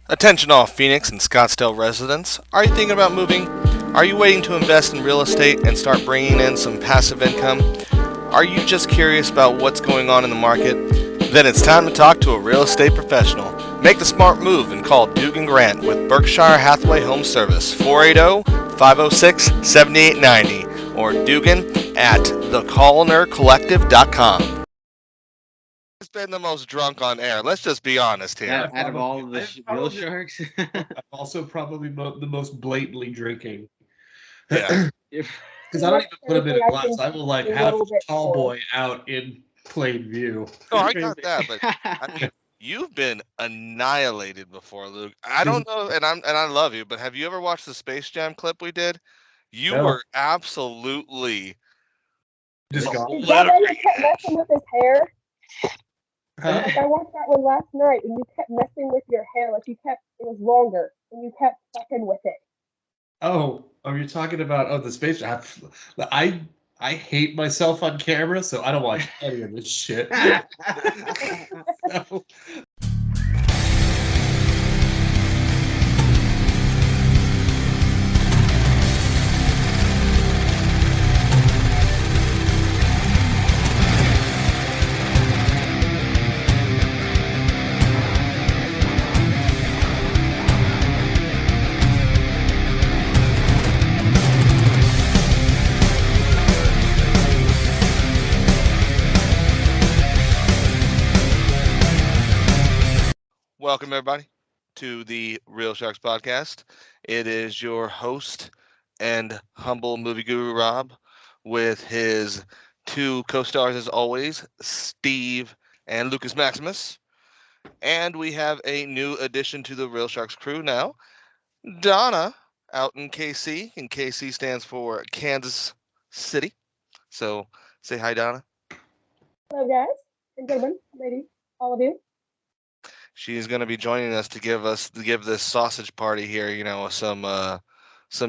Attention all Phoenix and Scottsdale residents. Are you thinking about moving? Are you waiting to invest in real estate and start bringing in some passive income? Are you just curious about what's going on in the market? Then it's time to talk to a real estate professional. Make the smart move and call Dugan Grant with Berkshire Hathaway Home Service 480-506-7890 or Dugan at thecollinercollective.com. Who's been the most drunk on air? Let's just be honest here. Out of all of the real sharks. I'm also probably the most blatantly drinking. Yeah. Because I don't even put them in a glass. I will like have a tall boy out in plain view. Oh, I got that, but I mean, you've been annihilated before, Luke. I don't know, and I love you, but have you ever watched the Space Jam clip we did? You No. were absolutely Just gone. Is that why you kept messing with his hair? Huh? Like, I watched that one last night, and you kept messing with your hair. Like, it was longer, and you kept fucking with it. Oh, you're talking about the space. I hate myself on camera, so I don't watch any of this shit. So, welcome everybody to the Real Sharks podcast. It is your host and humble movie guru Rob with his two co-stars as always, Steve and Lucas Maximus. And we have a new addition to the Real Sharks crew now, Donna out in KC, and KC stands for Kansas City. So say hi, Donna. Hello, guys and gentlemen, ladies, all of you. She's going to be joining us to give this sausage party here, some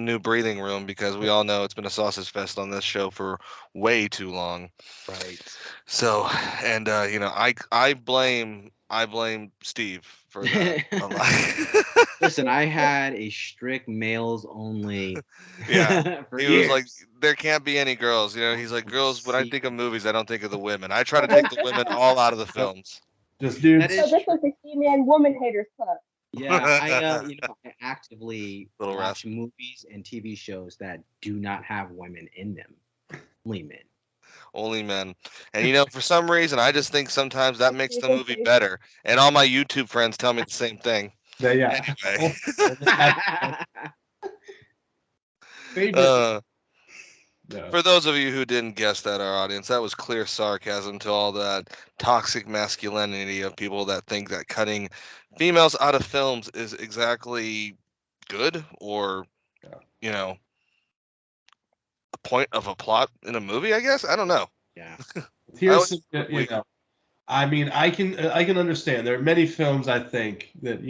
new breathing room because we all know it's been a sausage fest on this show for way too long. Right. So, and I blame Steve for that a lot. Listen, I had a strict males only. Yeah, for he years. was like, there can't be any girls. He's like, girls. When I think of movies, I don't think of the women. I try to take the women all out of the films. just dudes. That So is this was the He-Man Woman Haters Club. Yeah, I actively Little watch movies and TV shows that do not have women in them. Only men. Only men. And for some reason, I just think sometimes that makes the movie better. And all my YouTube friends tell me the same thing. Yeah. Anyway. Favorite. No. For those of you who didn't guess that, our audience, that was clear sarcasm to all that toxic masculinity of people that think that cutting females out of films is exactly good or, the point of a plot in a movie, I guess. I don't know. Yeah. Here's I mean, I can understand. There are many films I think that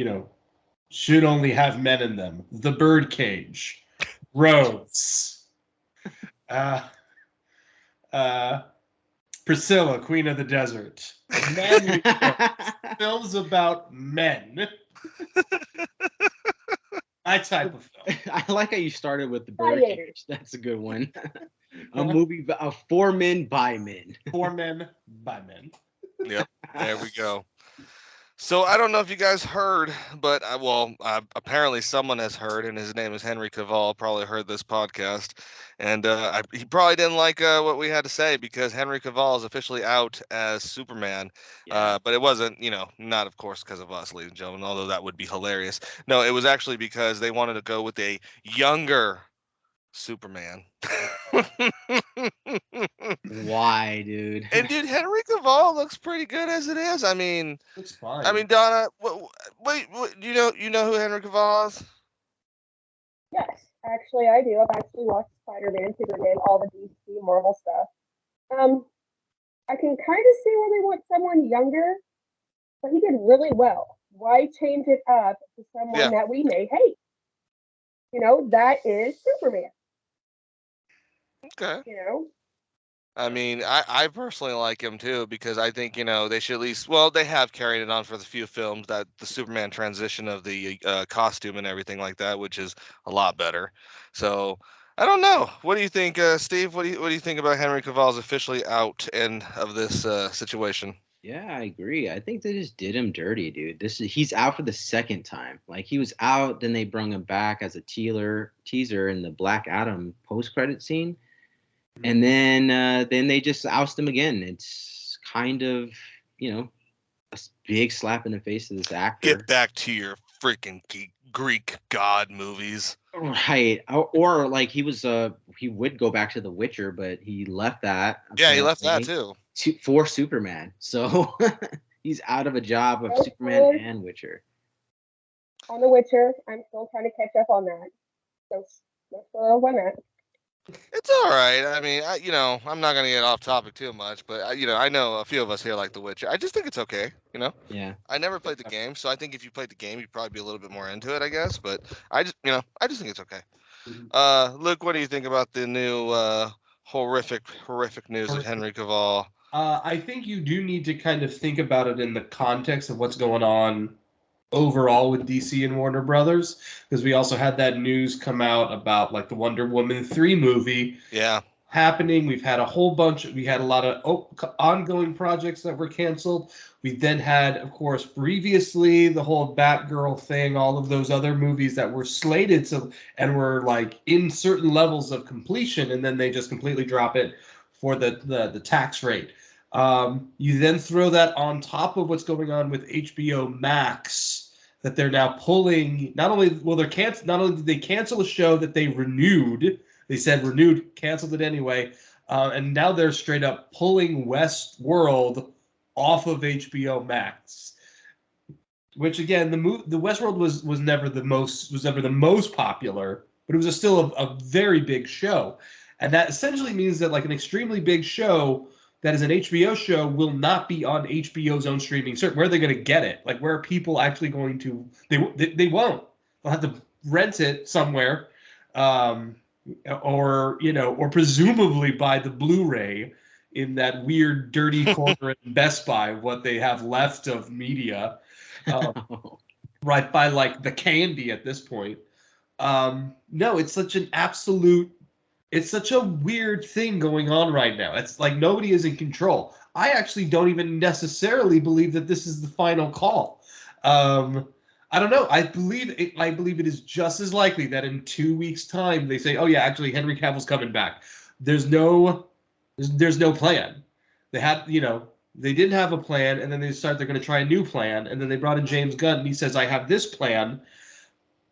should only have men in them. The Birdcage, Rhodes, Priscilla, Queen of the Desert. Manly films about men. My type of film. I like how you started with the Birdcage. That's a good one. A movie for men by men. For men by men. Yep, there we go. So I don't know if you guys heard, but apparently someone has heard, and his name is Henry Cavill. Probably heard this podcast, and he probably didn't like what we had to say because Henry Cavill is officially out as Superman. Yeah. But it wasn't, not of course because of us, ladies and gentlemen. Although that would be hilarious. No, it was actually because they wanted to go with a younger Superman. Why, dude? And dude, Henry Cavill looks pretty good as it is. I mean, It's fine. I mean, Donna, wait, you know who Henry Cavill is? Yes, actually, I do. I've actually watched Spider-Man, Superman, all the DC Marvel stuff. I can kind of see where they want someone younger, but he did really well. Why change it up to someone that we may hate? That is Superman. Okay. I mean, I personally like him too because I think they should at least. Well, they have carried it on for the few films that the Superman transition of the costume and everything like that, which is a lot better. So I don't know. What do you think, Steve? What do you think about Henry Cavill's officially out and of this situation? Yeah, I agree. I think they just did him dirty, dude. He's out for the second time. Like he was out, then they brought him back as a teaser in the Black Adam post credit scene, and then they just oust him again. It's kind of a big slap in the face to this actor. Get back to your freaking Greek god movies. Right. Or like he would go back to The Witcher, but he left that. Yeah, he left that apparently, too. for Superman. So he's out of a job of Superman and Witcher. On The Witcher, I'm still trying to catch up on that. So still why not? It's all right. I mean, I'm not gonna get off topic too much, but I know a few of us here like The Witcher. I just think it's okay. Yeah. I never played the game, so I think if you played the game, you'd probably be a little bit more into it, I guess. But I just think it's okay. Luke, what do you think about the new horrific news of Henry Cavill? I think you do need to kind of think about it in the context of what's going on overall with DC and Warner Brothers, because we also had that news come out about like the Wonder Woman 3 movie happening. We had a lot of ongoing projects that were canceled. We then had, of course, previously the whole Batgirl thing, all of those other movies that were slated and were like in certain levels of completion, and then they just completely drop it for the tax rate. You then throw that on top of what's going on with HBO Max, that they're now pulling. Not only did they cancel a show that they renewed, they said renewed, canceled it anyway, and now they're straight up pulling Westworld off of HBO Max. Which again, the Westworld was never the most popular, but it was still a very big show, and that essentially means that like an extremely big show that is an HBO show will not be on HBO's own streaming service. Where are they going to get it? Like, where are people actually going to? They won't. They'll have to rent it somewhere, or presumably buy the Blu-ray in that weird, dirty corner in Best Buy. What they have left of media, right by like the candy at this point. No, it's such an absolute. It's such a weird thing going on right now. It's like nobody is in control. I actually don't even necessarily believe that this is the final call. I don't know. I believe it is just as likely that in 2 weeks' time they say, "Oh yeah, actually Henry Cavill's coming back." There's no plan. They didn't have a plan, and then they're going to try a new plan, and then they brought in James Gunn, and he says, "I have this plan."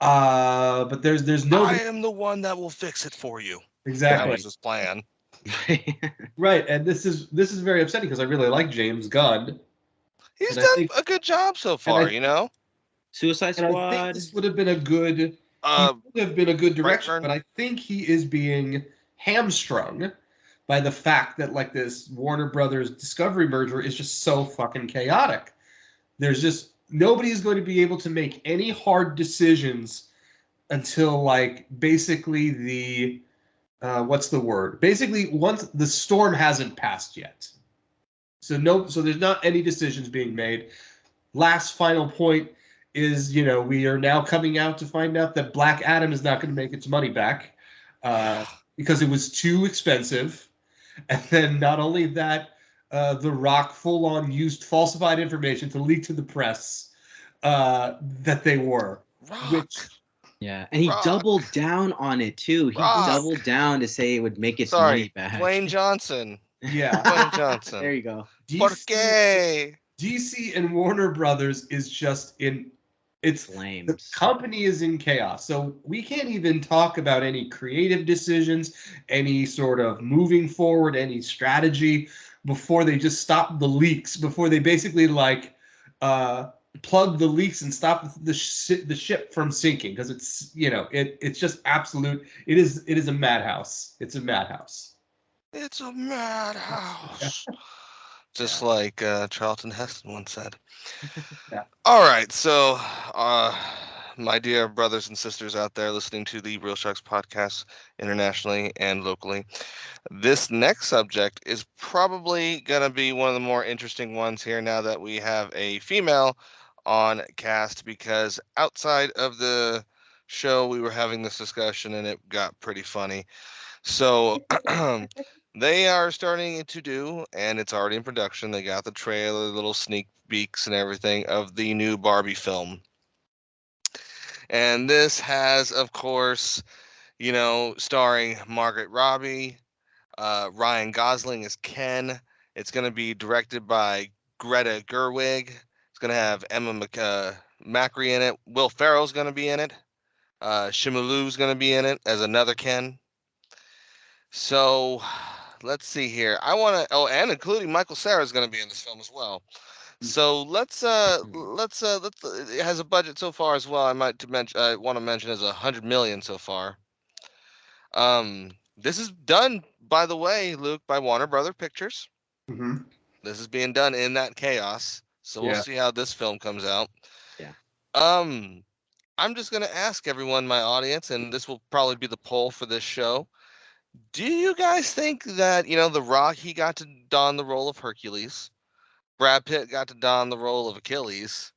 But there's no. I am the one that will fix it for you. Exactly. That was his plan. Right, and this is very upsetting because I really like James Gunn. He's done a good job so far, Suicide Squad. I think this would have been a good direction, but I think he is being hamstrung by the fact that like this Warner Brothers Discovery merger is just so fucking chaotic. There's just nobody's going to be able to make any hard decisions until like basically the what's the word? Basically, once the storm hasn't passed yet. So there's not any decisions being made. Last final point is, we are now coming out to find out that Black Adam is not going to make its money back because it was too expensive. And then not only that, The Rock full-on used falsified information to leak to the press that they were. Rock. Yeah, and he doubled down on it too. He doubled down to say it would make its money back. Dwayne Johnson. Yeah. Dwayne Johnson. There you go. DC and Warner Brothers is just it's flames. The company is in chaos. So we can't even talk about any creative decisions, any sort of moving forward, any strategy before they just stop the leaks, before they basically plug the leaks and stop the ship from sinking, because it's it's just absolute. It is a madhouse. It's a madhouse. It's a madhouse. Just like Charlton Heston once said. Yeah. All right, so my dear brothers and sisters out there listening to the Real Sharks podcast internationally and locally. This next subject is probably going to be one of the more interesting ones here now that we have a female on cast, because outside of the show we were having this discussion and it got pretty funny. So they are starting to do, and it's already in production. They got the trailer, little sneak peeks and everything of the new Barbie film. And this has, of course, starring Margaret Robbie, Ryan Gosling as Ken. It's going to be directed by Greta Gerwig. It's going to have Emma Macri in it. Will Ferrell's going to be in it. Shimulu's going to be in it as another Ken. So let's see here. I want to. Oh, and including Michael Cera is going to be in this film as well. So let's it has a budget so far as well. I want to mention is 100 million so far. This is done, by the way, Luke, by Warner Brother Pictures. Mm-hmm. This is being done in that chaos. So we'll see how this film comes out. Yeah. I'm just gonna ask everyone, my audience, and this will probably be the poll for this show. Do you guys think that The Rock, he got to don the role of Hercules? Brad Pitt got to don the role of Achilles.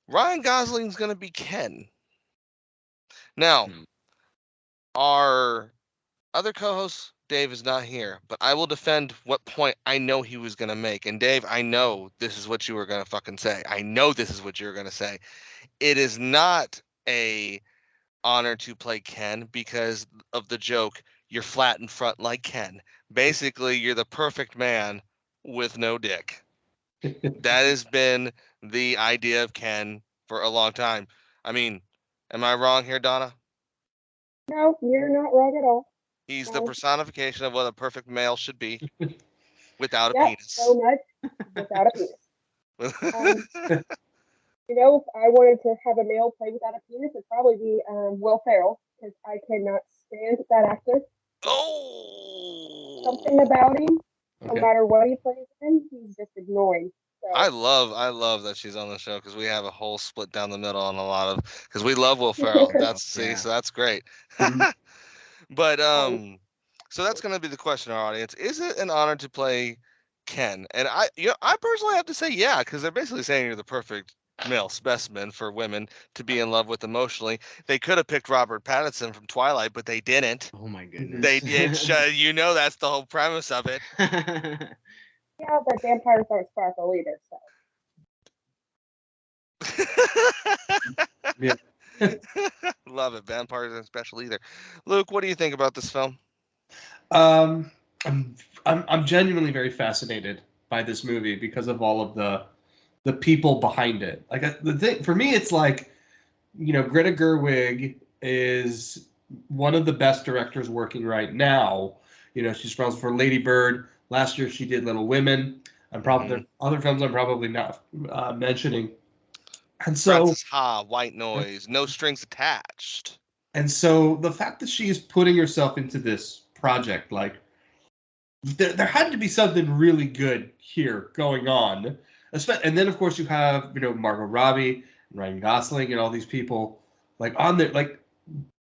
Ryan Gosling's going to be Ken. Now, our other co-host, Dave, is not here, but I will defend what point I know he was going to make. And Dave, I know this is what you were going to fucking say. I know this is what you're going to say. It is not a honor to play Ken because of the joke, you're flat in front like Ken. Basically, you're the perfect man with no dick. That has been the idea of Ken for a long time. I mean, am I wrong here, Donna? No, you're not wrong at all. He's the personification of what a perfect male should be without a Yeah, penis. so much without a penis. If I wanted to have a male play without a penis, it'd probably be Will Ferrell, because I cannot stand that actor. Oh! Something about him, no matter what he plays in, he's just annoying. So. I love that she's on the show, because we have a whole split down the middle on a lot of, because we love Will Ferrell. So that's great. But so that's going to be the question, our audience: is it an honor to play Ken? And I personally have to say yeah, because they're basically saying you're the perfect male specimen for women to be in love with emotionally. They could have picked Robert Pattinson from Twilight, but they didn't. Oh my goodness. They did. That's the whole premise of it. Yeah, but vampires aren't sparkle either. So. Yeah. Love it. Vampires aren't special either. Luke, what do you think about this film? I'm genuinely very fascinated by this movie because of all of the people behind it. Like the thing for me, it's like, Greta Gerwig is one of the best directors working right now. She's responsible for Lady Bird. Last year she did Little Women. I'm probably other films I'm probably not mentioning. And so Frances Ha, White Noise, No Strings Attached. And so the fact that she is putting herself into this project, like there had to be something really good here going on. And then of course you have Margot Robbie, and Ryan Gosling, and all these people like on there. Like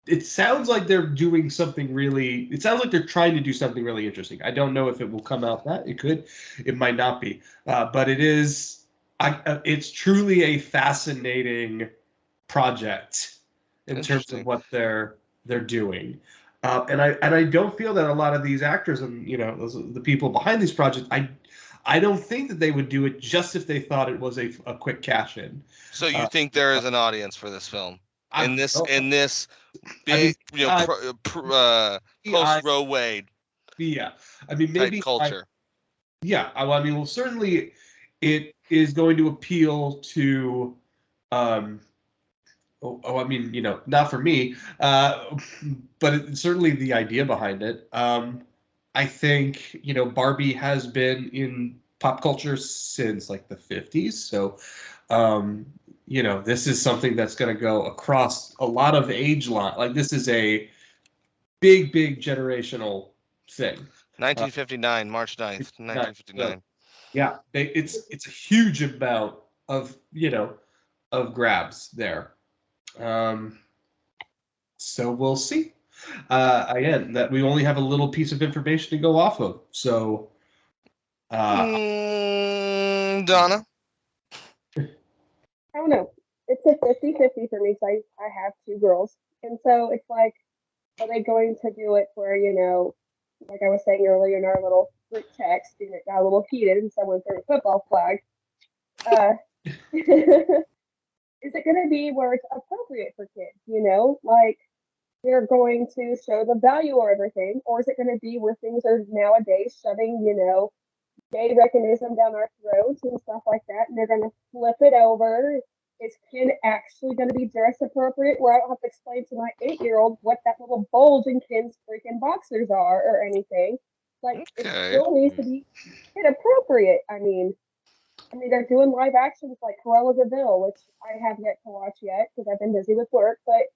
it sounds like they're doing something really. It sounds like they're trying to do something really interesting. I don't know if it will come out that it could, it might not be, but it is. It's truly a fascinating project in terms of what they're doing. And I don't feel that a lot of these actors and the people behind these projects, I don't think that they would do it just if they thought it was a quick cash in. So you think there is an audience for this film in this big post Roe Wade? Yeah, I mean maybe culture. Well, certainly it is going to appeal to. Not for me, but certainly the idea behind it. I think, Barbie has been in pop culture since like the 50s. So, this is something that's going to go across a lot of age line. Like this is a big generational thing. 1959, March 9th, 1959. Yeah, it's a huge amount of, of grabs there. So we'll see. Again, that we only have a little piece of information to go off of. So, Donna? I don't know. It's a 50-50 for me. So I have two girls. And so it's like, are they going to do it where, like I was saying earlier in our little group text, it got a little heated and someone threw a football flag. Is it going to be where it's appropriate for kids? Like they're going to show the value of everything, or is it going to be where things are nowadays shoving, gay mechanism down our throats and stuff like that, and they're going to flip it over? Is kid actually going to be dress appropriate, where I don't have to explain to my 8-year-old what that little bulge in Ken's freaking boxers are or anything? Like it Okay. still needs to be kid appropriate. They're doing live actions like Cruella de Vil, which I have yet to watch yet because I've been busy with work. But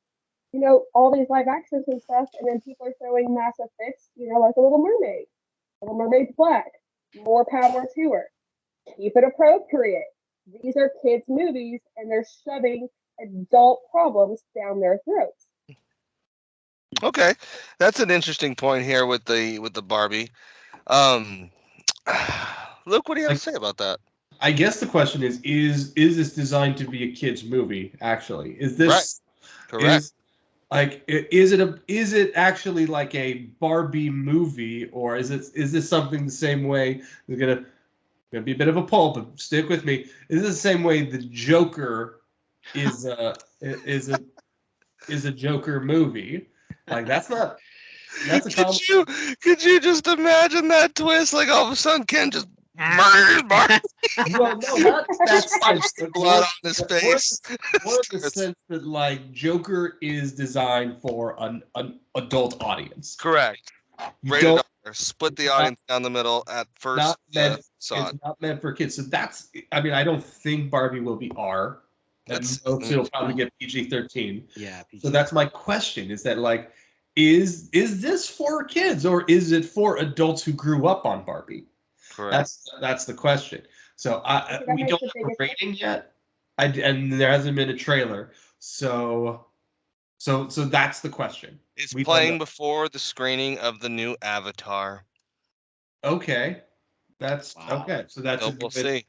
all these live actions and stuff, and then people are throwing massive fits, like the Little Mermaid. Little Mermaid's black. More power to her. Keep it appropriate. These are kids' movies, and they're shoving adult problems down their throats. Okay, that's an interesting point here with the Barbie. Luke, what do you have to say about that? I guess the question is this designed to be a kids movie? Actually, is this Right. Correct? Is it actually like a Barbie movie, or is this something the same way? It's gonna be a bit of a pull, but stick with me. Is it the same way the Joker is a Joker movie? Like that's a Could you just imagine that twist? Like all of a sudden, Ken just murders Barbie. Well, no, not that sense. But Blood on his face. More the sense that like Joker is designed for an adult audience. Correct. You Rated don't R. Split the audience down the middle at first. not meant. Saw It's it. not meant for kids. So that's. I mean, I don't think Barbie will be R. That's It'll probably get PG-13. Yeah. PG. So that's my question: is that like, is this for kids or is it for adults who grew up on Barbie? correct. That's the question. So we makes don't the have a biggest rating yet, and there hasn't been a trailer. So that's the question. It's We don't playing know. before the screening of the new Avatar. Okay, that's Wow. okay. So that's So a we'll good. see.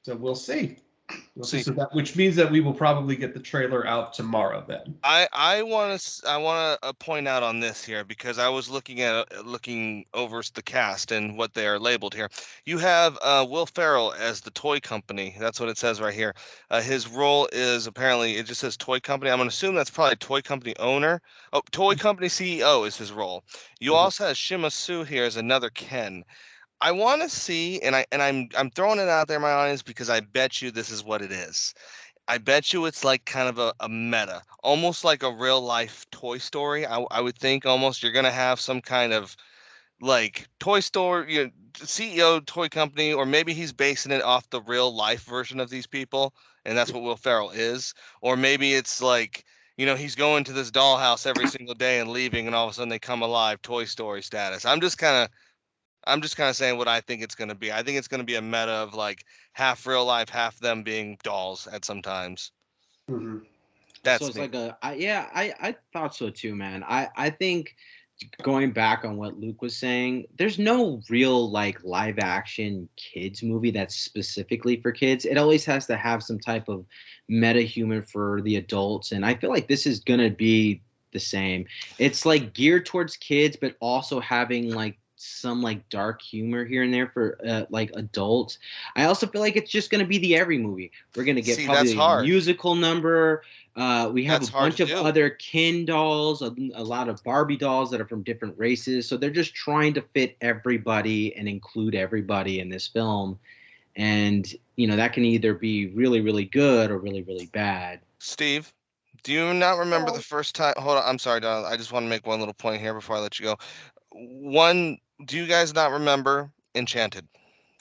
So we'll see. We'll see. See. So which means that we will probably get the trailer out tomorrow. Then. I want to point out on this here because I was looking over the cast and what they are labeled here. You have Will Ferrell as the toy company. That's what it says right here. His role is apparently it just says toy company. I'm gonna assume that's probably toy company owner. Oh, toy company CEO is his role. You also have Shima Su here as another Ken. I want to see, and I'm throwing it out there, my audience, because I bet you this is what it is. I bet you it's like kind of a meta, almost like a real life Toy Story. I would think almost you're gonna have some kind of like toy store, CEO toy company, or maybe he's basing it off the real life version of these people, and that's what Will Ferrell is. Or maybe it's like he's going to this dollhouse every single day and leaving, and all of a sudden they come alive, Toy Story status. I'm just kind of saying what I think it's going to be. I think it's going to be a meta of like half real life, half them being dolls at some times. Mm-hmm. That's So it's me. like I thought so too, man. I think going back on what Luke was saying, there's no real like live action kids movie that's specifically for kids. It always has to have some type of meta humor for the adults, and I feel like this is gonna be the same. It's like geared towards kids, but also having like some like dark humor here and there for like adults. I also feel like it's just gonna be the every movie. We're gonna get See, that's probably a hard. musical number. We have That's a hard bunch to of do. other Ken dolls, a lot of Barbie dolls that are from different races. So they're just trying to fit everybody and include everybody in this film. And, that can either be really, really good or really, really bad. Steve, do you not remember the So, first time? Hold on. I'm sorry, Donald. I just want to make one little point here before I let you go. One, do you guys not remember Enchanted?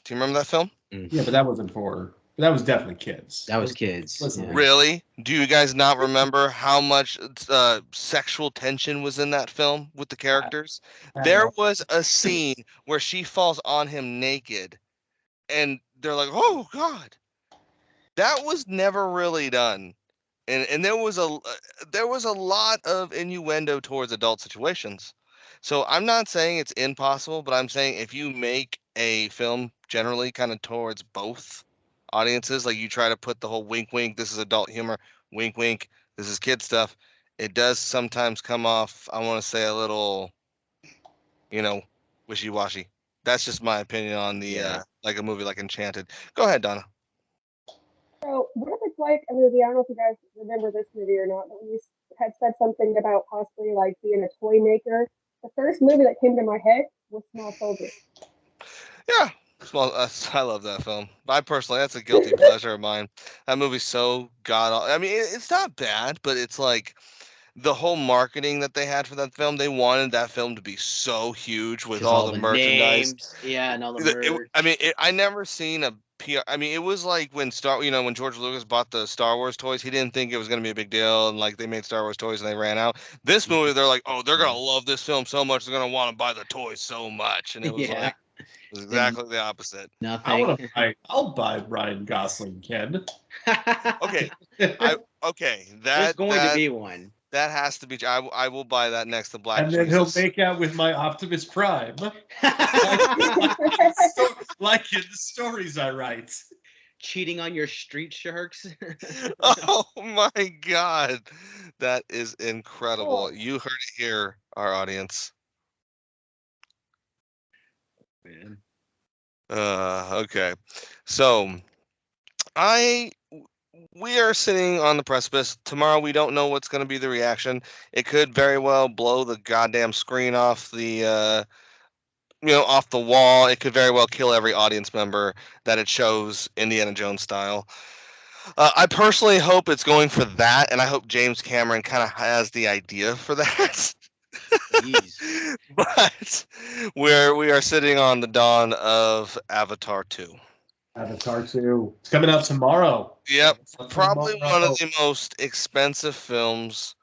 Do you remember that film? Yeah, but that wasn't for. That was definitely kids. That was kids. Listen, Yeah. Really? Do you guys not remember how much sexual tension was in that film with the characters? I don't There know. was a scene where she falls on him naked, and they're like, "Oh God." That was never really done. and there was a lot of innuendo towards adult situations. So I'm not saying it's impossible, but I'm saying if you make a film generally kind of towards both audiences, like you try to put the whole wink wink, this is adult humor, wink wink, this is kid stuff, it does sometimes come off, I want to say, a little, you know, wishy washy. That's just my opinion on the Yeah. like a movie like Enchanted. Go ahead, Donna. So, what if it's like a movie? I don't know if you guys remember this movie or not, but we had said something about possibly like being a toy maker. The first movie that came to my head was Small Soldiers. Yeah, small. I love that film. I personally, that's a guilty pleasure of mine. That movie's so I mean, it's not bad, but it's like the whole marketing that they had for that film. They wanted that film to be so huge with Because all all the the merchandise. names, yeah, and all the I merch. mean, I never seen a PR. I mean, it was like when when George Lucas bought the Star Wars toys, he didn't think it was going to be a big deal, and like they made Star Wars toys and they ran out. This movie, they're like, oh, they're gonna love this film so much, they're gonna want to buy the toys so much, and it was Yeah. like it was Then exactly the opposite. I nothing. want to buy. I'll buy Ryan Gosling, Ken. Okay, And okay There's going to be one. that has to be. I will buy that next to Black then he'll Jesus. make out with my Optimus Prime. Like in the stories I write. Cheating on your street sharks. Oh my God, that is incredible. Oh, You heard it here, our audience. Man. Okay. So I we are sitting on the precipice. Tomorrow we don't know what's going to be the reaction. It could very well blow the goddamn screen off the off the wall. It could very well kill every audience member that it shows Indiana Jones style. I personally hope it's going for that, and I hope James Cameron kind of has the idea for that. Jeez. But we are sitting on the dawn of Avatar 2. Avatar 2. It's coming out tomorrow. Yep, probably one of Tomorrow. the most expensive films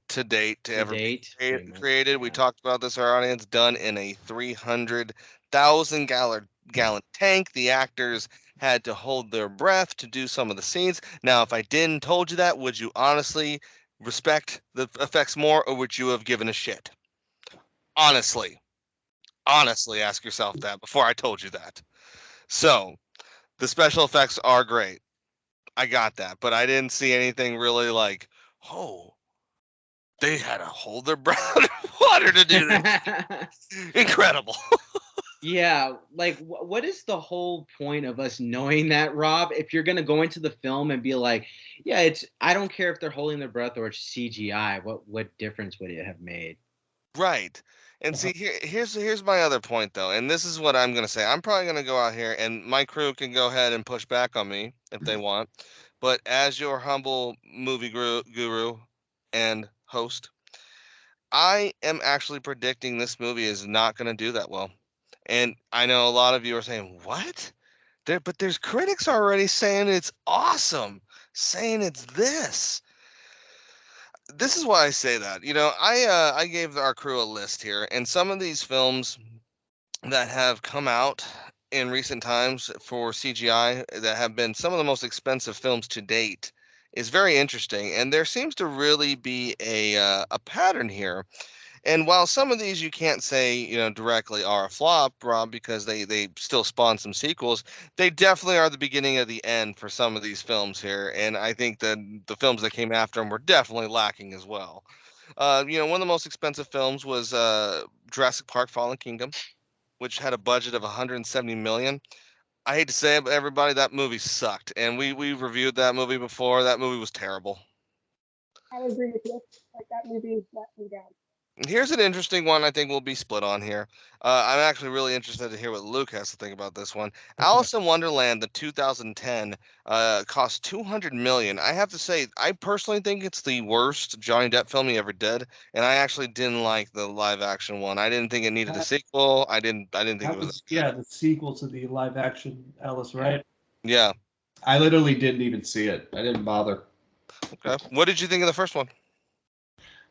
to date to To ever be date, pretty much, created. We yeah. talked about this, our audience, done in a 300,000 gallon tank. The actors had to hold their breath to do some of the scenes. Now, if I didn't told you that, would you honestly respect the effects more, or would you have given a shit? Honestly, honestly, ask yourself that before I told you that. So the special effects are great. I got that, but I didn't see anything really like, oh, they had to hold their breath underwater to do this. Incredible. Yeah, like what is the whole point of us knowing that, Rob? If you're gonna go into the film and be like, yeah, it's I don't care if they're holding their breath or it's CGI. What difference would it have made? Right. And see, here's my other point though, and this is what I'm gonna say. I'm probably gonna go out here, and my crew can go ahead and push back on me if they want. But as your humble movie guru and host, I am actually predicting this movie is not gonna do that well. And I know a lot of you are saying, "What?" But there's critics already saying it's awesome, saying it's this. This is why I say that. I gave our crew a list here, and some of these films that have come out in recent times for CGI that have been some of the most expensive films to date is very interesting, and there seems to really be a pattern here. And while some of these you can't say, directly are a flop, Rob, because they still spawn some sequels, they definitely are the beginning of the end for some of these films here. And I think that the films that came after them were definitely lacking as well. One of the most expensive films was Jurassic Park: Fallen Kingdom, which had a budget of 170 million. I hate to say it, but everybody, that movie sucked, and we reviewed that movie before. That movie was terrible. I would agree with you. Like that movie let me down. Here's an interesting one I think we'll be split on here. I'm actually really interested to hear what Luke has to think about this one. Okay. Alice in Wonderland, the 2010, cost 200 million. I have to say, I personally think it's the worst Johnny Depp film he ever did, and I actually didn't like the live action one. I didn't think it needed a That, sequel. I didn't think it that was was that good. the sequel to the live action Alice, right? Yeah. I literally didn't even see it. I didn't bother. Okay. What did you think of the first one?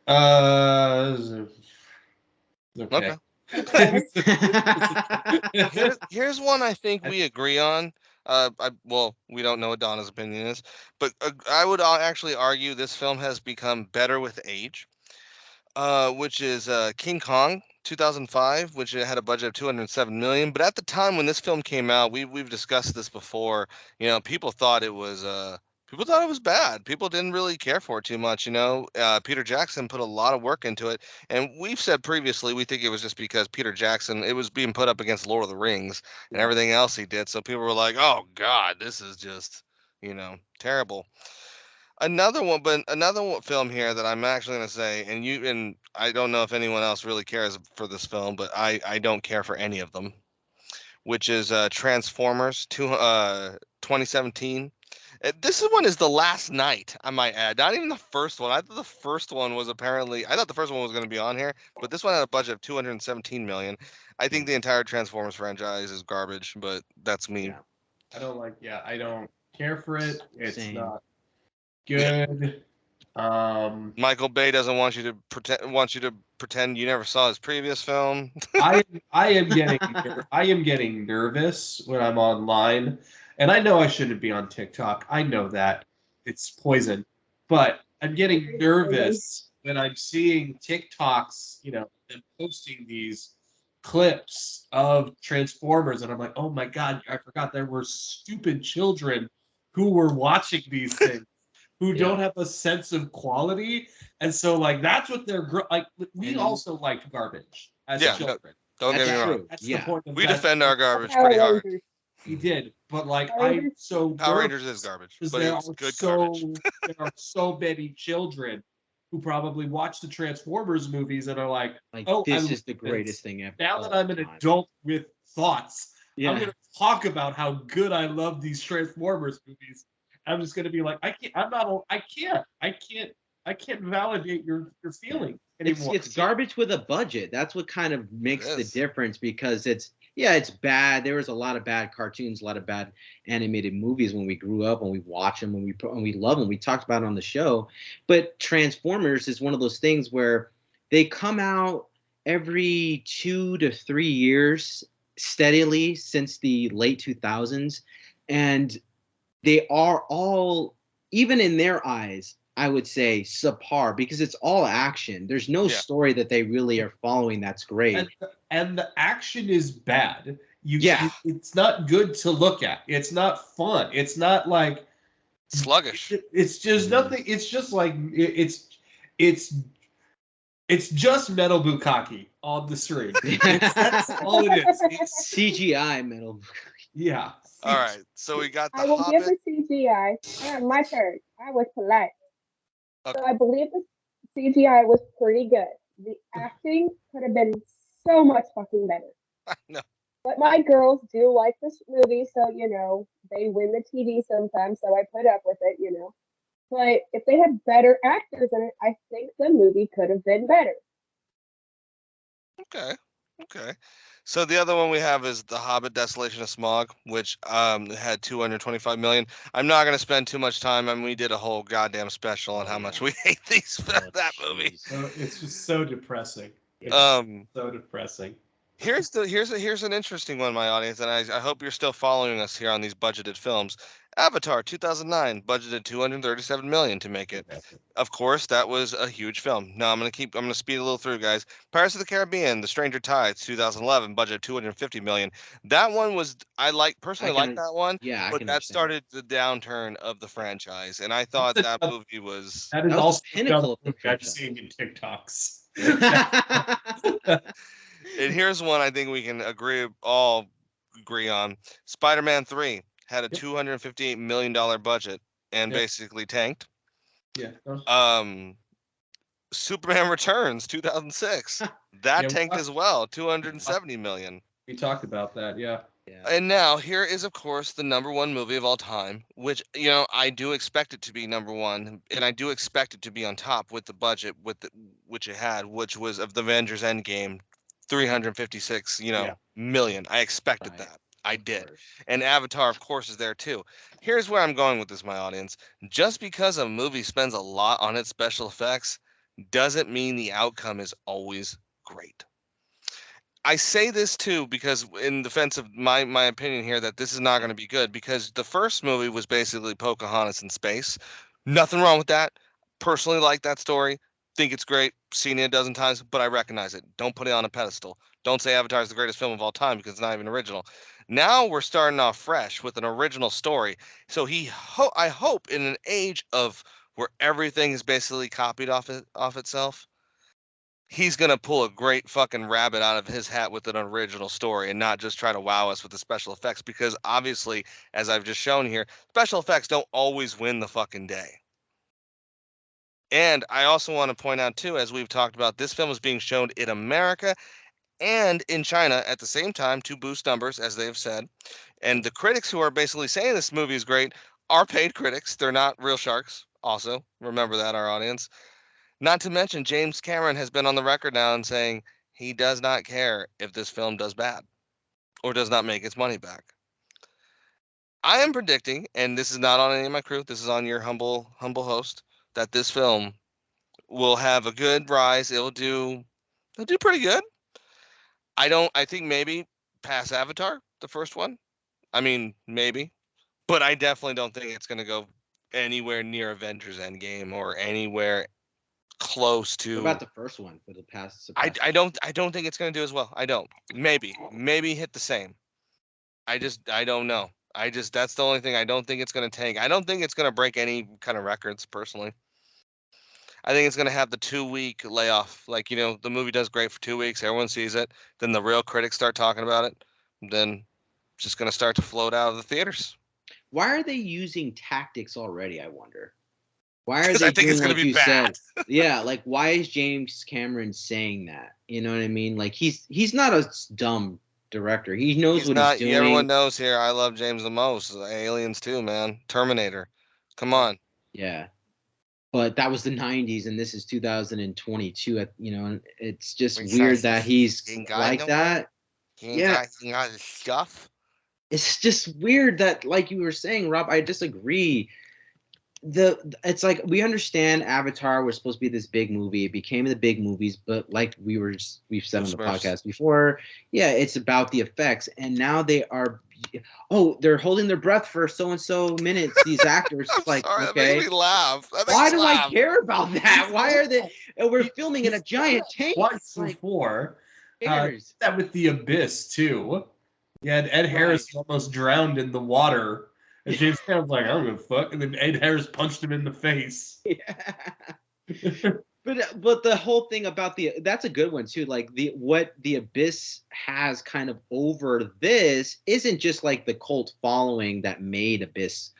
Uh, okay. Okay. Here's one I think we agree on. Well, we don't know what Donna's opinion is, but I would actually argue this film has become better with age. Which is King Kong 2005, which it had a budget of 207 million. But at the time when this film came out, we've discussed this before. You know, people thought it was bad. People didn't really care for it too much. You know, Peter Jackson put a lot of work into it, and we've said previously we think it was just because Peter Jackson it was being put up against Lord of the Rings and everything else he did. So people were like, "Oh God, this is just terrible." Film here that I'm actually going to say, and I don't know if anyone else really cares for this film, but I don't care for any of them, which is Transformers 2017. This one is The Last Night, I might add. Not even the first one. I thought the first one was going to be on here, but this one had a budget of 217 million. I think the entire Transformers franchise is garbage, but that's me. Yeah. I don't care for it. It's Same. not good. Michael Bay doesn't want you to pretend you never saw his previous film. I am getting nervous when I'm online, and I know I shouldn't be on TikTok. I know that it's poison, but I'm getting nervous when I'm seeing TikToks, them posting these clips of Transformers, and I'm like, oh my God, I forgot there were stupid children who were watching these things. Who don't have a sense of quality, and so like that's what they're like. We also liked garbage as children. Don't get me wrong. That's the point. We defend our garbage Power pretty hard. Rangers. We did, but like Power I'm Rangers. so Power nervous Rangers is garbage, because but it's good garbage. there are so many children who probably watch the Transformers movies and are like, "Oh, this is the greatest thing ever." Now that I'm an adult with thoughts, I'm gonna talk about how good I love these Transformers movies. I'm just gonna be like, I can't validate your feeling anymore. It's garbage with a budget. That's what kind of makes the difference, because it's bad. There was a lot of bad cartoons, a lot of bad animated movies when we grew up, and we watch them, and we love them. We talked about it on the show, but Transformers is one of those things where they come out every 2 to 3 years steadily since the late 2000s, and they are all, even in their eyes, I would say subpar, because it's all action. There's no story that they really are following that's great. And the action is bad. It's not good to look at. It's not fun. It's not like sluggish. It's just nothing. It's just like it's just metal bukkake on the screen. That's all it is. It's CGI metal. Yeah. All right. So we got the I will Hobbit. give the CGI. My turn. I was polite. Okay. So I believe the CGI was pretty good. The acting could have been so much fucking better. No. But my girls do like this movie, so they win the TV sometimes, so I put up with it, But if they had better actors in it, I think the movie could have been better. Okay. So the other one we have is The Hobbit: Desolation of Smaug, which had 225 million. I'm not going to spend too much time. I mean, we did a whole goddamn special on how much we hate that movie. So it's just so depressing. So depressing. Here's an interesting one, my audience, and I hope you're still following us here on these budgeted films. Avatar 2009 budgeted 237 million to make it. Of course, that was a huge film. Now I'm gonna speed a little through, guys. Pirates of the Caribbean: The Stranger Tides 2011 budget 250 million. That one was personally like that one. Yeah, but that started the downturn of the franchise, and I thought that movie was that is also the pinnacle of the I've seen in TikToks. And here's one I think we can all agree on. Spider-Man 3 had a $258 million budget and basically tanked. Yeah. Superman Returns 2006. That tanked as well, 270 million. We talked about that, yeah. And now here is, of course, the #1 movie of all time, which I do expect it to be #1, and I do expect it to be on top with the budget which it had, which was of the Avengers Endgame, 356 million. I expected that. I did. And Avatar, of course, is there too. Here's where I'm going with this, my audience. Just because a movie spends a lot on its special effects doesn't mean the outcome is always great. I say this too because in defense of my opinion here that this is not going to be good because the first movie was basically Pocahontas in space. Nothing wrong with that. Personally like that story. Think it's great. Seen it a dozen times, but I recognize it. Don't put it on a pedestal. Don't say Avatar is the greatest film of all time because it's not even original. Now we're starting off fresh with an original story. So I hope in an age of where everything is basically copied off itself, he's gonna pull a great fucking rabbit out of his hat with an original story and not just try to wow us with the special effects because obviously, as I've just shown here, special effects don't always win the fucking day. And I also want to point out too, as we've talked about, this film is being shown in America and in China at the same time to boost numbers, as they've said. And the critics who are basically saying this movie is great are paid critics. They're not real sharks. Also, remember that, our audience. Not to mention, James Cameron has been on the record now and saying he does not care if this film does bad or does not make its money back. I am predicting, and this is not on any of my crew, this is on your humble host, that this film will have a good rise. It'll do pretty good. I think maybe past Avatar, the first one. I mean, maybe. But I definitely don't think it's gonna go anywhere near Avengers Endgame or anywhere close What to. about the first one for the past? I don't think it's gonna do as well. I don't. Maybe hit the same. I don't know. That's the only thing I don't think it's gonna tank. I don't think it's gonna break any kind of records personally. I think it's gonna have the 2 week layoff. Like, the movie does great for 2 weeks, everyone sees it, then the real critics start talking about it, then it's just gonna start to float out of the theaters. Why are they using tactics already? I wonder. Why are 'Cause I they think it's doing gonna like be you bad. said? Yeah, like why is James Cameron saying that? You know what I mean? Like he's not a dumb director. He knows He's what he's not. Everyone doing. knows here. I love James the most. Aliens too, man. Terminator. Come on. Yeah. But that was the 90s and this is 2022 and it's just weird that he's He ain't got like no. that. He ain't Yeah, got his stuff. it's just weird that like you were saying, Rob, I disagree. It's like we understand Avatar was supposed to be this big movie. It became the big movies, but like we've said on the podcast before, yeah, it's about the effects, and now they're holding their breath for so and so minutes. These actors, I'm like, sorry. That okay, makes me laugh. why do I care about that? Why are they? And we're filming in a giant tank. Twice Like, before. cares? That with the Abyss too. Yeah, Ed Harris almost drowned in the water. And James Cameron's like, I don't give a fuck. And then Ed Harris punched him in the face. Yeah. But the whole thing about that's a good one too. Like what the Abyss has kind of over this isn't just like the cult following that made Abyss,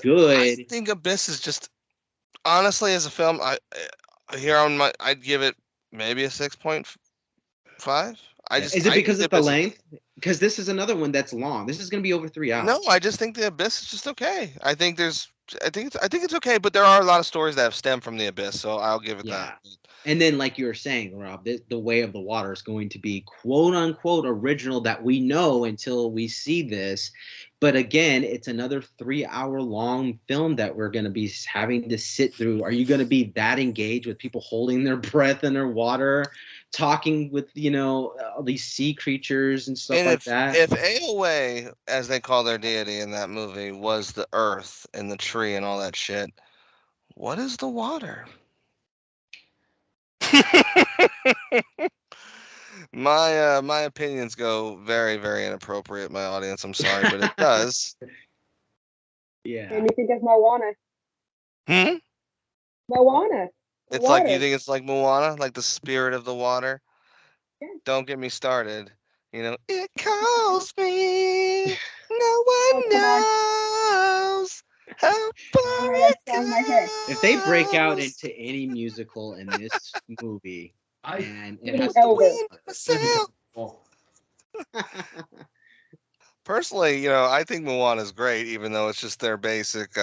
good. I think Abyss is just honestly as a film. I'd give it maybe a 6.5. Is it because of the length? Because this is another one that's long. This is going to be over 3 hours. No, I just think the Abyss is just okay. I think it's okay, but there are a lot of stories that have stemmed from the Abyss, so I'll give it that. And then, like you were saying, Rob, the Way of the Water is going to be quote unquote original that we know until we see this. But again, it's another 3-hour long film that we're going to be having to sit through. Are you going to be that engaged with people holding their breath in their water, talking with all these sea creatures and stuff like that? If AOA, as they call their deity in that movie, was the earth and the tree and all that shit, what is the water? My opinions go very, very inappropriate, my audience. I'm sorry, but it does. Yeah. Made me think of Moana. Moana. It's like, you think it's like Moana, like the spirit of the water? Yeah. Don't get me started. It calls me. No one knows how far it goes. If they break out into any musical in this movie, and it has myself. Personally, I think Moana is great, even though it's just their basic.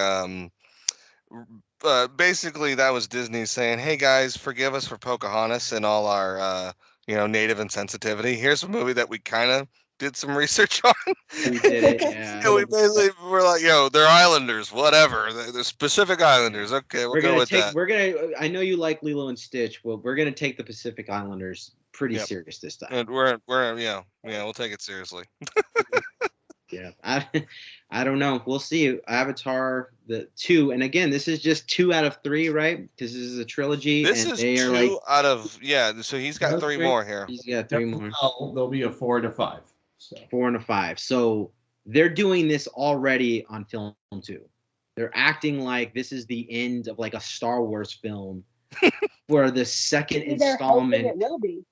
Basically, that was Disney saying, "Hey guys, forgive us for Pocahontas and all our, native insensitivity. Here's a movie that we kind of did some research on. We did it, yeah. We basically were like, they're islanders, whatever. They're Pacific Islanders. Okay, we'll go with that. I know you like Lilo and Stitch. Well, we're gonna take the Pacific Islanders pretty Yep. serious this time. And we'll take it seriously. Yeah, I don't know. We'll see. Avatar the 2, and again, this is just 2 out of 3, right? Because this is a trilogy, This and is they are 2 like out of So he's got That's 3 great. more here. he's got 3 more, Well, there'll be a 4 to 5. So 4 and a 5. So they're doing this already on film 2. They're acting like this is the end of like a Star Wars film, where the second Maybe they're hoping it installment. will be.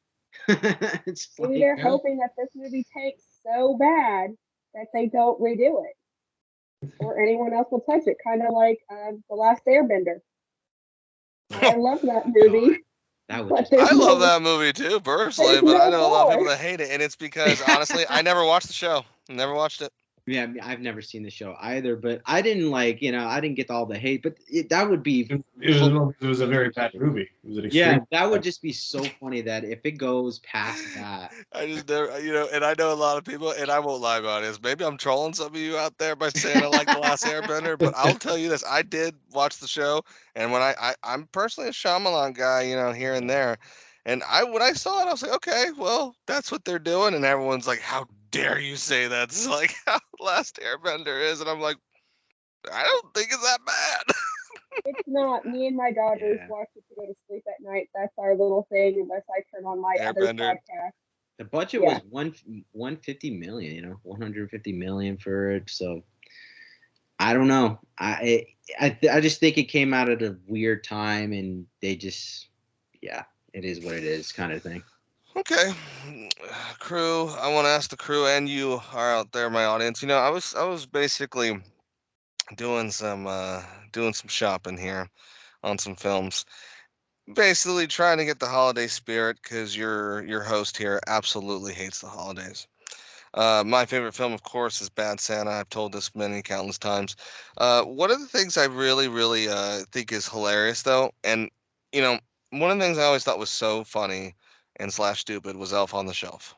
It's Maybe like, they're hoping that this movie takes so bad that they don't redo it, or anyone else will touch it. Kind of like The Last Airbender. I love that movie. that would But just. there's I love no- that movie too, personally, there's but I no know a lot of people more. that hate it, and it's because honestly, I never watched the show. Never watched it. Yeah, I've never seen the show either, but I didn't I didn't get all the hate, but that would be. it was a very bad movie. It was an Yeah, extreme. that would just be so funny that if it goes past that. I just never, and I know a lot of people, and I won't lie about this. Maybe I'm trolling some of you out there by saying I like The Last Airbender, but I'll tell you this: I did watch the show, and when I'm personally a Shyamalan guy, here and there, and when I saw it, I was like, okay, well, that's what they're doing, and everyone's like, how dare you say that's like how Last Airbender is, and I'm like, I don't think it's that bad. It's not. Me and my daughters Yeah. watch it to go to sleep at night. That's our little thing, unless I turn on my other Airbender. podcast. The budget Yeah. was 150 million, 150 million for it. So I don't know. I just think it came out at a weird time, and they just, yeah, it is what it is, kind of thing. Okay, crew. I want to ask the crew, and you are out there, my audience. I was basically doing some shopping here on some films, basically trying to get the holiday spirit because your host here absolutely hates the holidays. My favorite film, of course, is Bad Santa. I've told this many countless times. One of the things I really, really think is hilarious, though, and one of the things I always thought was so funny and slash stupid was Elf on the Shelf.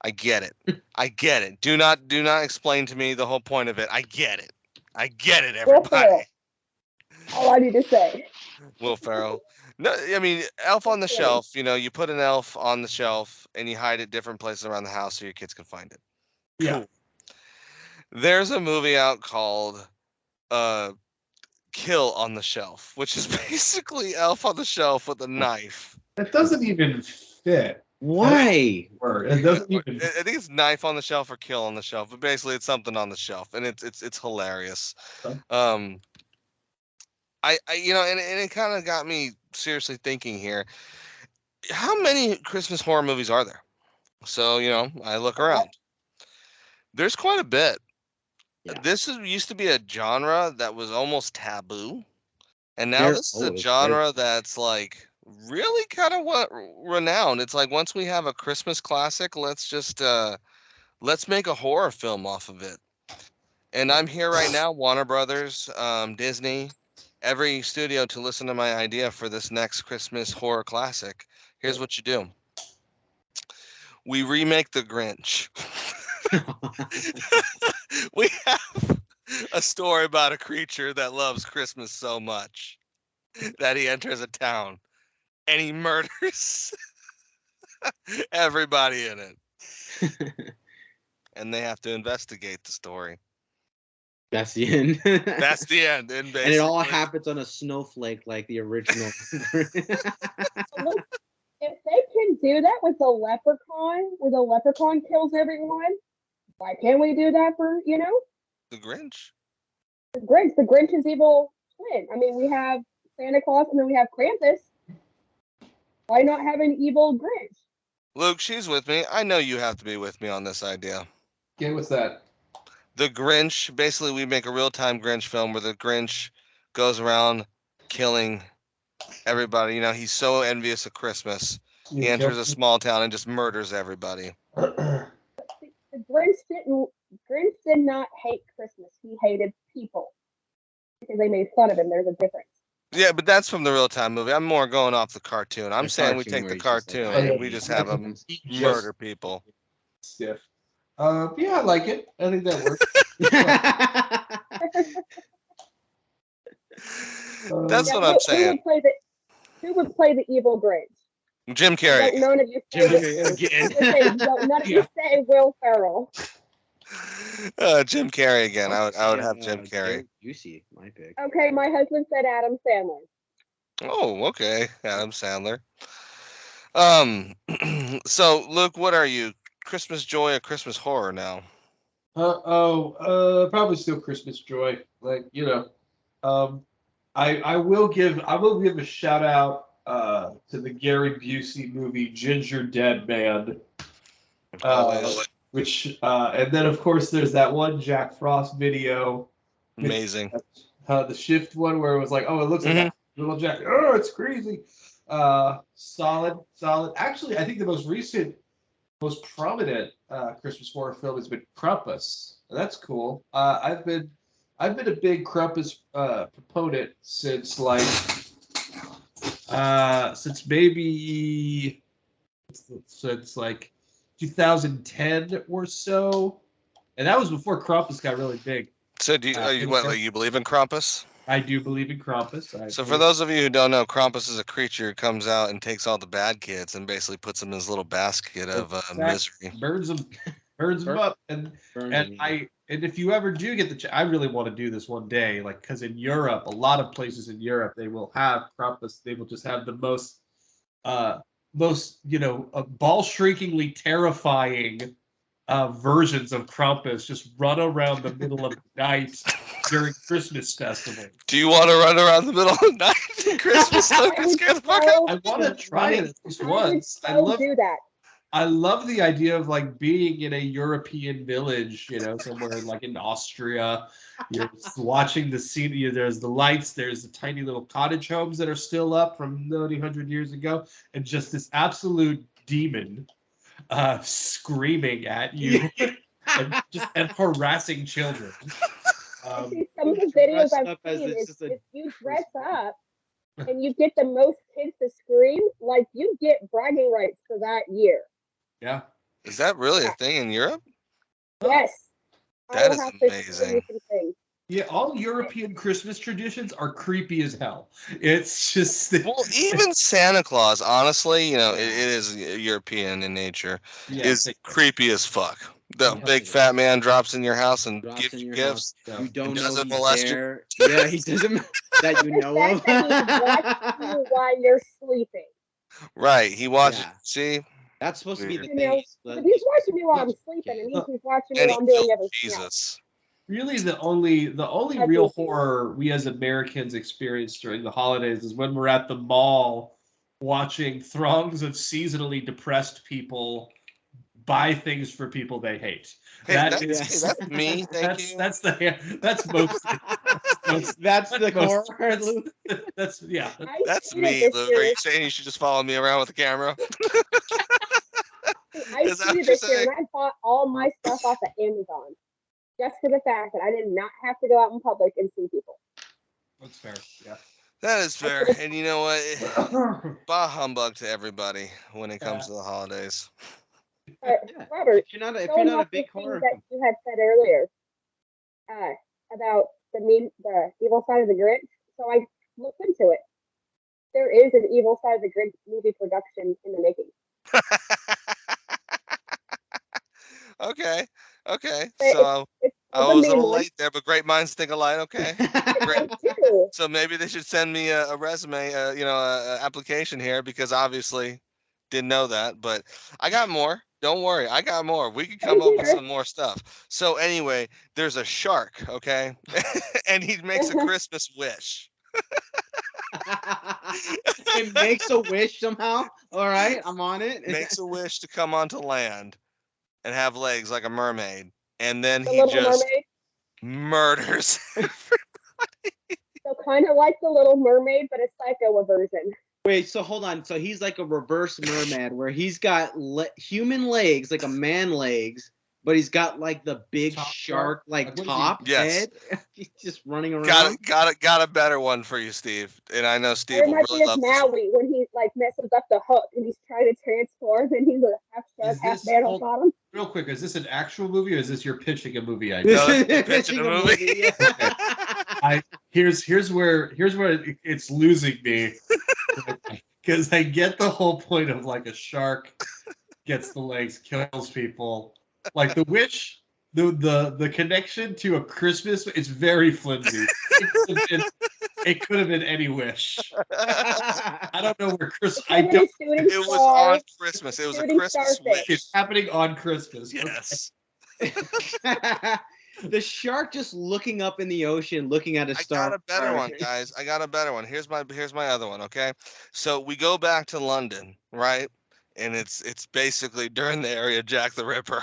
I get it. I get it. Do not explain to me the whole point of it. I get it. I get it, Will everybody. Ferrell. All I need to say. Will Ferrell. No, I mean Elf on the Shelf. You put an elf on the shelf and you hide it different places around the house so your kids can find it. Yeah. Cool. There's a movie out called Kill on the Shelf, which is basically Elf on the Shelf with a knife. That doesn't even fit. Why? It doesn't even. I think it's Knife on the Shelf or Kill on the Shelf, but basically it's something on the shelf, and it's hilarious. And it kind of got me seriously thinking here. How many Christmas horror movies are there? So, I look around. There's quite a bit. Yeah. Used to be a genre that was almost taboo. And now There- this is oh, a it's genre that's like really kind of renowned. It's like once we have a Christmas classic, let's make a horror film off of it. And I'm here right now, Warner Brothers, Disney, every studio to listen to my idea for this next Christmas horror classic. Here's what you do. We remake The Grinch. We have a story about a creature that loves Christmas so much that he enters a town and he murders everybody in it. And they have to investigate the story. That's the end. That's the end. And it all happens on a snowflake like the original. Look, if they can do that with the leprechaun, where the leprechaun kills everyone, why can't we do that for, The Grinch. the Grinch? The Grinch is evil twin. I mean, we have Santa Claus and then we have Krampus. Why not have an evil Grinch? Luke, she's with me. I know you have to be with me on this idea. Yeah, what's that? The Grinch, basically, we make a real-time Grinch film where the Grinch goes around killing everybody. He's so envious of Christmas. He enters a small town and just murders everybody. The Grinch did not hate Christmas. He hated people because they made fun of him. There's a difference. Yeah, but that's from the real-time movie. I'm more going off the cartoon. I'm The saying we cartoon take where the he's just like, cartoon "I and hate we just you." have him murder people. Stiff. Yeah, I like it. I think that works. That's what I'm saying. Who would play the evil Grinch? Jim Carrey. Don't none of you say Again. none of you say Will Ferrell. Jim Carrey again. I would have Jim Carrey. Juicy, my pick. Okay, my husband said Adam Sandler. Oh, okay. Adam Sandler. So Luke, what are you? Christmas joy or Christmas horror now? Probably still Christmas joy. Like, I will give a shout out to the Gary Busey movie Ginger Dead Man. Which and then of course there's that one Jack Frost video. Amazing. The shift one where it was like, oh, it looks like little Jack. Oh, it's crazy. Solid. Actually, I think the most prominent Christmas horror film has been Krampus. That's cool. I've been a big Krampus proponent since maybe since like 2010 or so, and that was before Krampus got really big. So do you believe in Krampus? I do believe in Krampus. So for those of you who don't know, Krampus is a creature who comes out and takes all the bad kids and basically puts them in his little basket of misery. Burns them up, and if you ever do get I really want to do this one day, like, because in Europe, a lot of places in Europe, they will have Krampus. They will just have the most ball-shrinkingly terrifying versions of Krampus just run around the middle of the night during Christmas festival. Do you want to run around the middle of the night at Christmas and scare the fuck out? I want to try it at least once. Do that. I love the idea of like being in a European village, somewhere like in Austria. You're watching the scene. There's the lights. There's the tiny little cottage homes that are still up from 100 years ago, and just this absolute demon screaming at you and harassing children. See, some of the videos I've seen is if you dress up and you get the most kids to scream, like, you get bragging rights for that year. Yeah. Is that really a thing in Europe? Yes. That is amazing. Yeah, all European Christmas traditions are creepy as hell. It's just well, even Santa Claus, honestly, it is European in nature, is creepy as fuck. The big fat man drops in your house and gives you gifts. You don't know doesn't he's molest there. Yeah, he doesn't that you know of. That he watches you while you're sleeping. Right, he watches. Yeah. See, that's supposed to be the If thing. he's watching me while I'm sleeping, and he's watching me while I'm doing everything else. Really, the only real horror we as Americans experience during the holidays is when we're at the mall watching throngs of seasonally depressed people buy things for people they hate. Hey, that's me. Thank you. That's most. That's the core. That's That's me, Luke. Are you saying you should just follow me around with the camera? I see this year, and I bought all my stuff off of Amazon. Just for the fact that I did not have to go out in public and see people. That's fair, yeah. That is fair. And you know what? Bah humbug to everybody when it comes to the holidays. Robert, if you're not a big horror that you had said earlier about the evil side of the Grinch, so I looked into it. There is an evil side of the Grinch movie production in the making. Okay. But So I was a little late there, but great minds think alike. Okay. Great. So maybe they should send me a resume, a application here, because obviously didn't know that. But I got more. Don't worry, I got more. We can come up with some more stuff. So anyway, there's a shark, okay, and he makes a Christmas wish. It makes a wish somehow. All right, I'm on it. Makes a wish to come onto land and have legs like a mermaid, and then the he just murders everybody. So kind of like the Little Mermaid, but a psycho version. Wait, so hold on. So he's like a reverse merman where he's got human legs, like a man legs, but he's got like the big shark top head. He's just running around. Got a better one for you, Steve. And I know Steve will really love this. Maui when he like messes up the hook and he's trying to transform and he's a half shark, half man on bottom. Real quick, is this an actual movie or is this your pitching a movie idea? No, pitching a movie. Here's where it's losing me. because I get the whole point of like a shark gets the legs, kills people. Like the wish, the connection to a Christmas, it's very flimsy. It could have been any wish. I don't know where Chris. I Because don't. shooting It was star, on Christmas. It was a shooting Christmas starfish. It's wish. happening on Christmas. Yes. The shark just looking up in the ocean, looking at a I star. got a better one, guys. I got a better one. Here's my other one, okay? So we go back to London, right? And it's basically during the area of Jack the Ripper.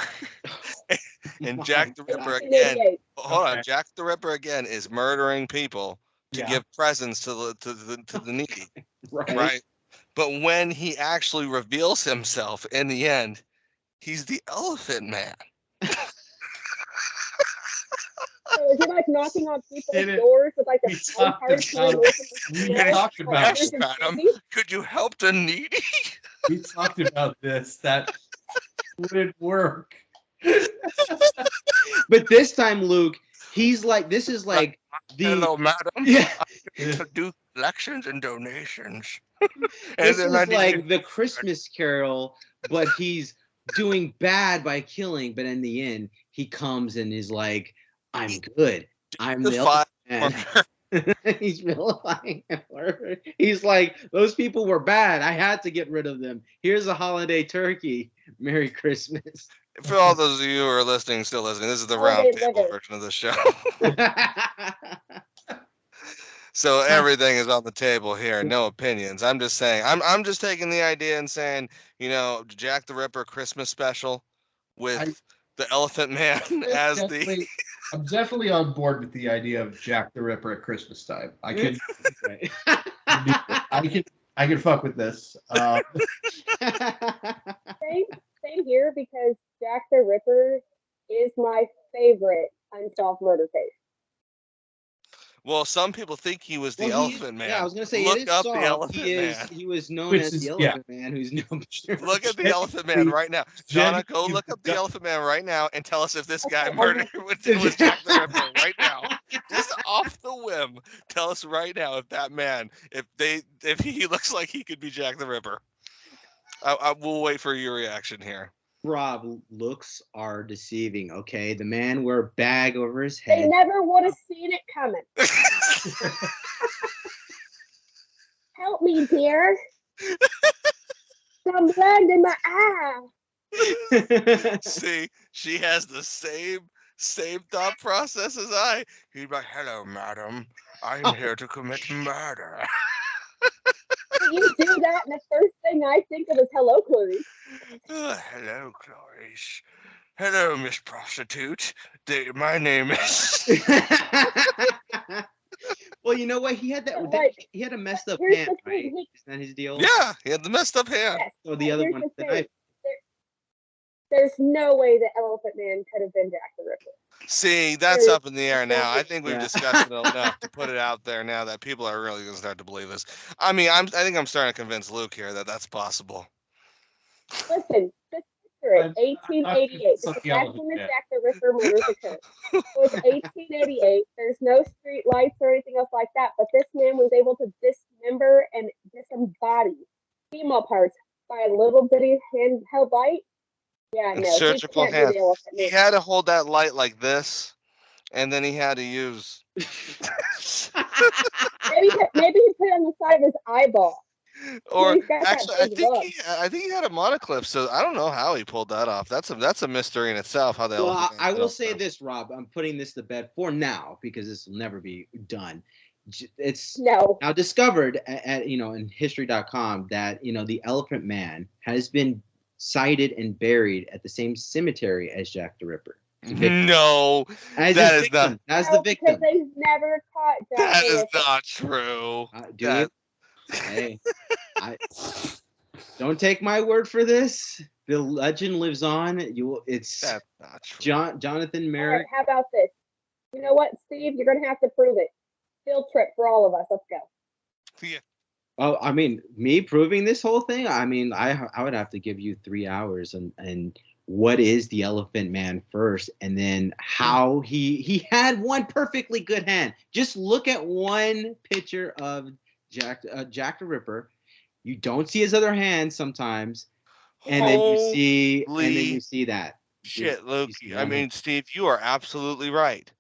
And Jack the Ripper again. 1988. Hold on, Okay. Jack the Ripper again is murdering people to Yeah. give presents to the needy, Right. right? But when he actually reveals himself in the end, he's the Elephant Man. So is he like knocking on people's Did it- doors with like a we phone talked card trying to about- open the we door? talked Like, about here's Yes, your madam. CD? Could you help the needy? We talked about this. That wouldn't work. But this time, Luke, he's like, this is like the Hello, madam. yeah. To do collections and donations. This then is I need like to- the Christmas Carol, but he's doing bad by killing. But in the end, he comes and is like, "I'm good. I'm the Defy Elephant Man." He's vilifying Hitler. He's like, those people were bad. I had to get rid of them. Here's a holiday turkey. Merry Christmas. For all those of you who are listening, still listening, this is the Holiday round table liver. version of the show. So everything is on the table here, no opinions. I'm just saying, I'm just taking the idea and saying, Jack the Ripper Christmas special with the Elephant Man as the. I'm definitely on board with the idea of Jack the Ripper at Christmas time. I can I can fuck with this. Same here because Jack the Ripper is my favorite unsolved murder case. Well, some people think he was the Well, Elephant Man. Yeah, I was gonna say Look it is up the solved. Elephant Man. He was known Which as is- the yeah. Elephant Man, who's no. Look at the Elephant Man right now. Donna, go Genuinely look up the done- Elephant Man right now and tell us if this guy Okay, murdered was Jack the Ripper right now. Just off the whim, tell us right now if that man, if he looks like he could be Jack the Ripper. I will wait for your reaction here. Rob, looks are deceiving. Okay, the man wore a bag over his They head. never would have seen it coming. Help me, dear. Some blood in my eye. See, she has the same thought process as I. He'd be like, "Hello, madam. I'm here to commit murder." You do that, and the first thing I think of is hello, Clarice. Hello, Clarice. Hello, Miss Prostitute. My name is. Well, you know what? He had that. But, like, he had a messed up here's hand, the right? thing, Isn't that his deal? Yeah, he had the messed up hand. Yes, So the but other here's one, the the thing. knife. There's no way the Elephant Man could have been Jack the Ripper. See, that's up in the air now. I think we've Yeah. discussed it enough to put it out there now that people are really going to start to believe this. I mean, I think I'm starting to convince Luke here that that's possible. Listen, just picture it. I'm- 1888. I'm- Because that's when the yeah. Jack the Ripper murders occurred. So it's 1888. There's no street lights or anything else like that. But this man was able to dismember and disembody female parts by a little bitty handheld light. Yeah, And no, he surgical can't do hands. the Elephant He Man. had to hold that light like this, and then he had to use. Maybe he put it on the side of his eyeball. Or He's got that actually, I big think look. I think he had a monoclip. So I don't know how he pulled that off. That's a mystery in itself. How the Well, Elephant I Man will built say that. this, Rob. I'm putting this to bed for now because this will never be done. It's No. now discovered at in history.com that the Elephant Man has been sighted and buried at the same cemetery as Jack the Ripper. No, As that his is not. victim. As No, the victim. because they've never caught Jack That the is Ripper. not true. Do That- you? Hey, don't take my word for this. The legend lives on. It's That's not true. Jonathan All Merrick. right, how about this? You know what, Steve? You're going to have to prove it. Field trip for all of us. Let's go. Yeah. Oh, I mean, me proving this whole thing. I mean, I would have to give you 3 hours and what is the Elephant Man first, and then how he had one perfectly good hand. Just look at one picture of Jack the Ripper, You don't see his other hand sometimes, and then you see that. Shit, Luke. You see I one mean, hand. Steve, you are absolutely right.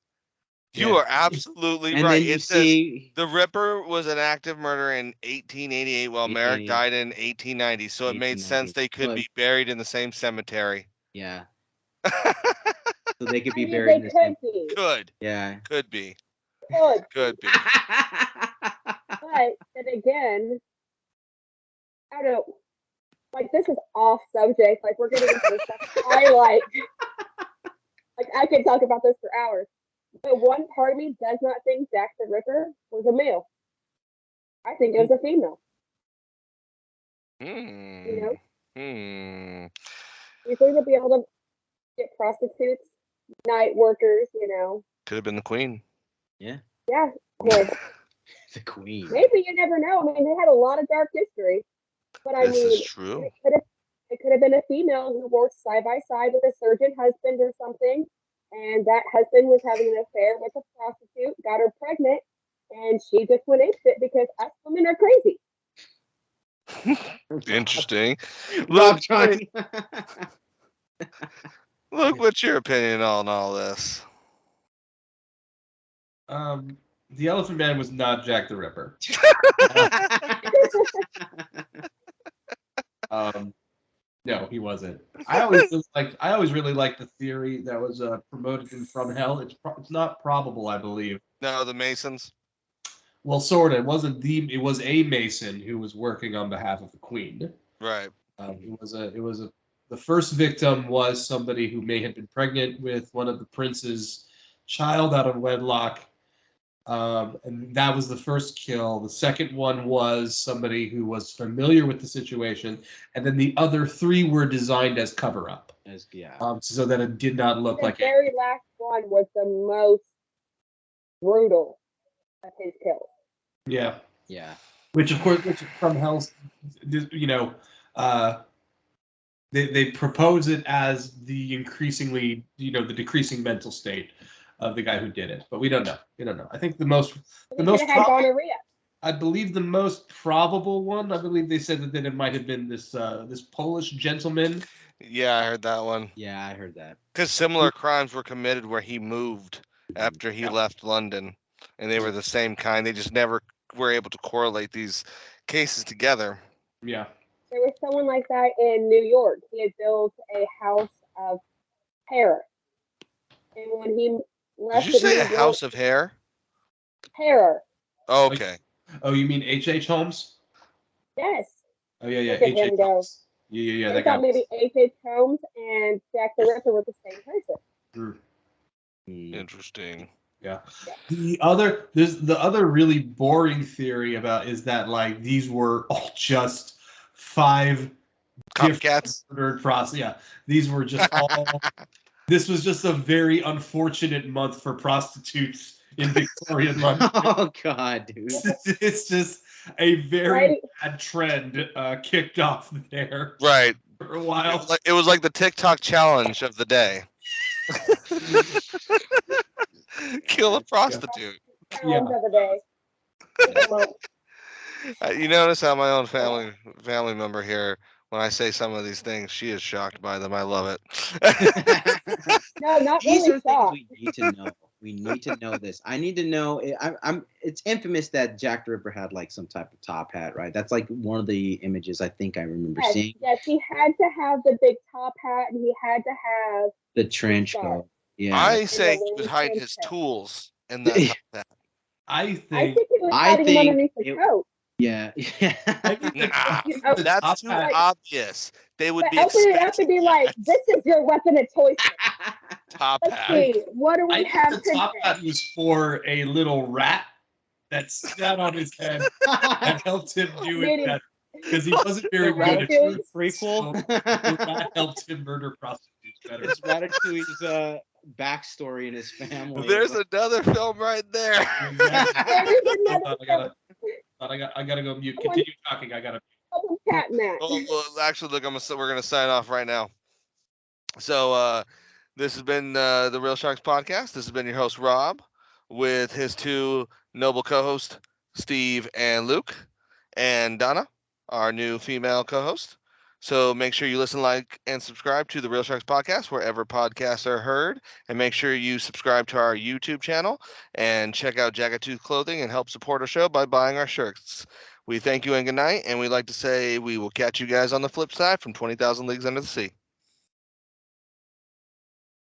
You Yeah. are absolutely And right. then you It says see the Ripper was an active murderer in 1888 while Merrick 1888. died in 1890. So it made sense 1890. they could But be buried in the same cemetery. yeah, so they could I be mean, buried they in the same. could be. Could. Yeah. Could be. Could. Could be. But then again, I don't know. Like, this is off subject. Like, we're getting into the stuff I like. Like, I could talk about this for hours. But one part of me does not think Jack the Ripper was a male. I think it was a female. You know, usually to be able to get prostitutes, night workers. Could have been the queen. Yeah. Yeah. Well, The queen. maybe you never know. I mean, they had a lot of dark history. But I This mean, is true. it could have been a female who worked side by side with a surgeon husband or something, and that husband was having an affair with a prostitute, got her pregnant, and she just went apeshit because us women are crazy. Interesting. Rob Luke, trying. Luke, what's your opinion on all this? The Elephant Man was not Jack the Ripper. No, he wasn't. I always really liked the theory that was promoted in From Hell. It's not probable, I believe. No, the Masons. Well, sort of. It was a Mason who was working on behalf of the Queen. Right. The first victim was somebody who may have been pregnant with one of the prince's child out of wedlock. And that was the first kill. The second one was somebody who was familiar with the situation, and then the other three were designed as cover-up, so that it did not look like the very last one was the most brutal of his kills. Yeah. Yeah. Which From Hell's, they propose it as the the decreasing mental state of the guy who did it, but we don't know. I think the most gonorrhea. I believe the most probable one. I believe they said that it might have been this Polish gentleman. Yeah, I heard that one. Yeah, I heard that. Because similar crimes were committed where he moved after he left London, and they were the same kind. They just never were able to correlate these cases together. Yeah. There was someone like that in New York. He had built a house of terror, and when he left, did you say a house of hair? Terror. Oh, okay. Oh, you mean H.H. Holmes? Yes. Oh yeah. Look at him H.H. go. Holmes. Yeah. I thought maybe H.H. Holmes and Jack the Ripper were the same person. Interesting. Yeah. The other really boring theory about is that like these were all just 5 copycats murdered process. Yeah, these were just all. This was just a very unfortunate month for prostitutes in Victorian London. Oh God, dude! It's just a very bad trend kicked off there. Right. For a while. It was like the TikTok challenge of the day. Kill a prostitute. Challenge of the day. You notice how my own family member here, when I say some of these things, she is shocked by them. I love it. No, not these really are shocked. things we need to know. We need to know this. I need to know. It's infamous that Jack the Ripper had like some type of top hat, right? That's like one of the images I think I remember seeing. Yes, he had to have the big top hat, and he had to have the trench coat. Yeah. I say he was hiding his tools in that top hat. I think he was hiding them underneath the coat. Yeah. Nah, that's too obvious. They would be open it up and be like, "This is your weapon of choice." Top Let's hat. see. What do we have? The top hat was for a little rat that sat on his head and helped him do it better because he wasn't very good at it. Prequel. So the rat helped him murder prostitutes better. It's Ratatouille's backstory in his family. There's another film right there. I gotta go mute. Continue talking. I gotta. Well, actually, look, we're gonna sign off right now. So this has been the Real Sharks podcast. This has been your host Rob with his 2 noble co-hosts Steve and Luke, and Donna, our new female co-host. So make sure you listen, like, and subscribe to the Real Sharks podcast wherever podcasts are heard. And make sure you subscribe to our YouTube channel and check out Jagged Tooth Clothing and help support our show by buying our shirts. We thank you and good night. And we'd like to say we will catch you guys on the flip side from 20,000 Leagues Under the Sea.